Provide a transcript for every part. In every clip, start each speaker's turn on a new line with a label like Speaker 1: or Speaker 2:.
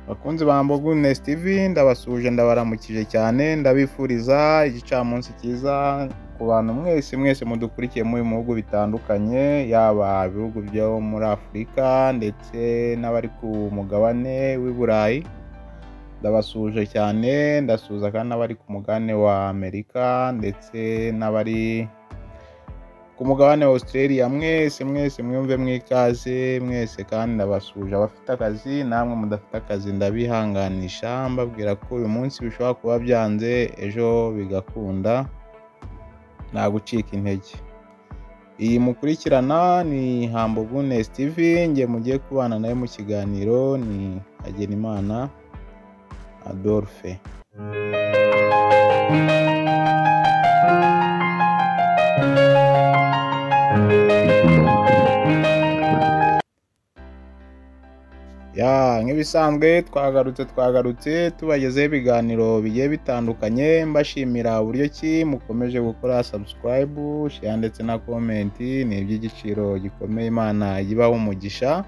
Speaker 1: Bakunzi ba Goodness TV ndabasuje ndabaramukije cyane ndabifuriza igicamunsi cyiza ku bantu mwese mudukurikiye mu bihugu bitandukanye, yaba ibihugu byo muri Afurika ndetse n'abari ku mugabane w'i Burayi. Ndabasuje cyane, ndasuza kandi n'abari ku mugabane wa Amerika ndetse n'abari ku mugabane wa Australia. Mwese mwumve mwikaze mwese, kandi ndabasuje abafite akazi namwe mudafite akazi ndabihanganisha, mbabwira ko uyu munsi bishobora kuba byanze ejo bigakunda, nta gucika intege. Iyi mukurikirana ni Goodness TV, nge mugiye kubana nayo mu kiganiro ni Hagenimana Adolphe. Nk'ibisanzwe twagarutse tubagezeho ibiganiro bigiye bitandukanye, mbashimira uburyo ki mukomeje gukora subscribe, share ndetse na comment. Ni iby'igiciro gikomeye, Imana ibaho umugisha.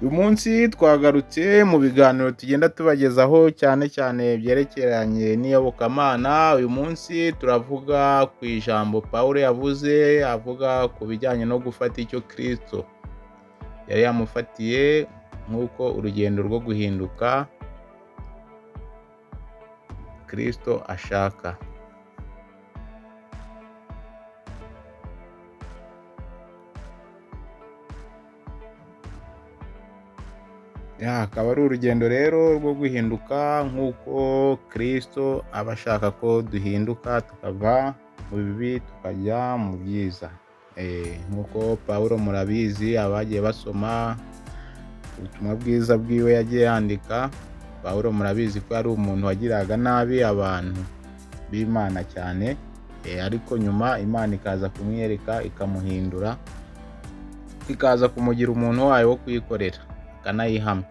Speaker 1: Uyu munsi twagarutse mu biganiro tugenda tubagezaho cyane byerekeranye n'iyobokamana. Uyu munsi turavuga ku ijambo Pawulo yavuze, avuga ku bijyanye no gufata icyo Kristo yari yamufatiye nk'uko urugendo rwo guhinduka Kristo ashaka. Akaba ari urugendo rero rwo guhinduka nk'uko Kristo aba ashaka ko duhinduka, tukava mu bibi tukajya mu byiza. Nk'uko Pawulo murabizi, abagiye basoma ubutumwa bwiza bwiwe yagiye yandika, Pawulo murabizi ko yari umuntu wagiraga nabi abantu b'Imana cyane, ariko nyuma Imana ikaza kumwereka ikamuhindura, ikaza kumugira umuntu wayo wo kuyikorera akanayihamya.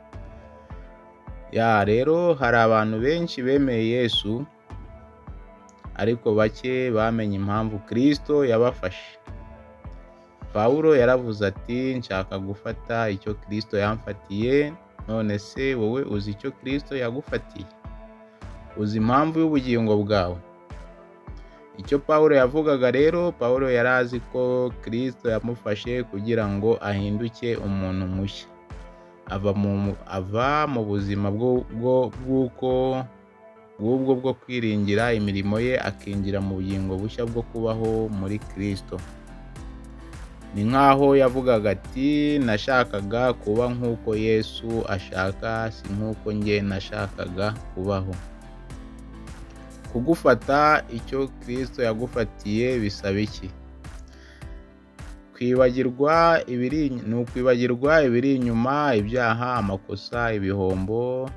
Speaker 1: Rero hari abantu benshi bemeye Yesu, ariko bake bamenye impamvu Kristo yabafashe. Pawulo yaravuze ati, nshaka gufata icyo Kristo yamfatiye. None se wowe uzi icyo Kristo yagufatiye? Uzi impamvu y'ubugingo bwawe? Icyo Pawulo yavugaga rero, Pawulo yari azi ko Kristo yamufashe kugira ngo ahinduke umuntu mushya, ava mu buzima bw'ubwo bwo kwiringira imirimo ye, akinjira mu bugingo bushya bwo kubaho muri Kristo. Ni nk'aho yavugaga ati, nashakaga kuba nk'uko Yesu ashaka, si nk'uko njye nashakaga kubaho. Kugufata icyo Kristo yagufatiye bisaba iki? Ni ukwibagirwa ibiri inyuma, ibyaha, amakosa, ibihombo,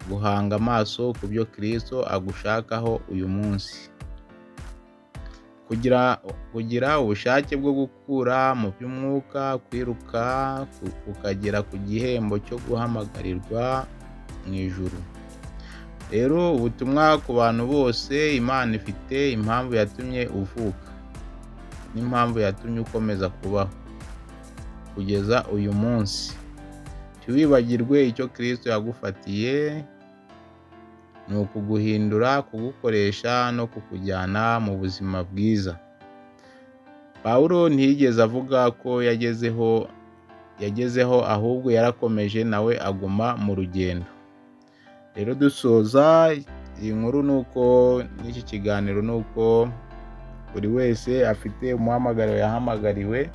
Speaker 1: guhanga amaso ku byo Kristo agushakaho uyu munsi. Kugira ubushake bwo gukura mu by'umwuka, kwiruka ukagera ku gihembo cyo guhamagarirwa mu ijuru. Rero ubutumwa ku bantu bose, Imana ifite impamvu yatumye uvuka n'impamvu yatumye ukomeza kubaho kugeza uyu munsi. Ntiwibagirwe icyo Kristo yagufatiye, ni ukuguhindura, kugukoresha no kukujyana mu buzima bwiza. Pawulo ntiyigeze avuga ko yagezeho, ahubwo yarakomeje nawe aguma mu rugendo. Rero dusoza iyi nkuru n'iki kiganiro nuko buri wese afite umuhamagaro yahamagariwe.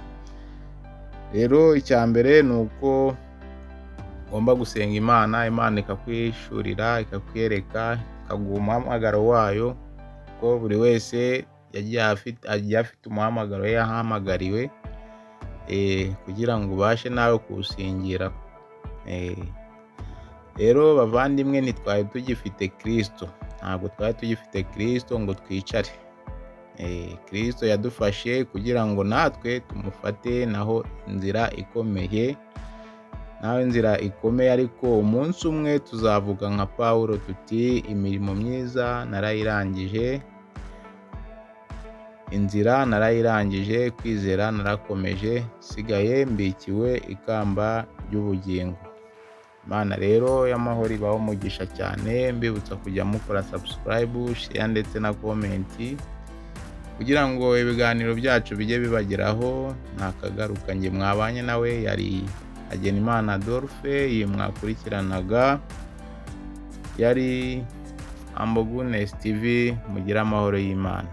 Speaker 1: Rero icya mbere ni uko ugomba gusenga Imana ikakwishurira, ikakwereka, ikaguha umuhamagaro wayo, ko buri wese agiye afite umuhamagaro yahamagariwe, kugira ngo ubashe nawe kuwusingira. Rero bavandimwe, ntitwari tugifite Kristo, ntabwo twari tugifite Kristo ngo twicare. Kristo yadufashe kugira ngo natwe tumufate, naho inzira ikomeye, ariko umunsi umwe tuzavuga nka Pawulo tuti, imirimo myiza narayirangije, inzira narayirangije, kwizera narakomeje, sigaye mbikiwe ikamba ry'ubugingo. Imana rero y'amahoro ibaho umugisha cyane, mbibutsa kujya mukora subscribe, share ndetse na comment kugira ngo ibiganiro byacu bijye bibageraho ntakagaruka. Njye mwabanye nawe yari Hagenimana Adolphe, iyi mwakurikiranaga yari Humble Goodness TV. Mugire amahoro y'Imana.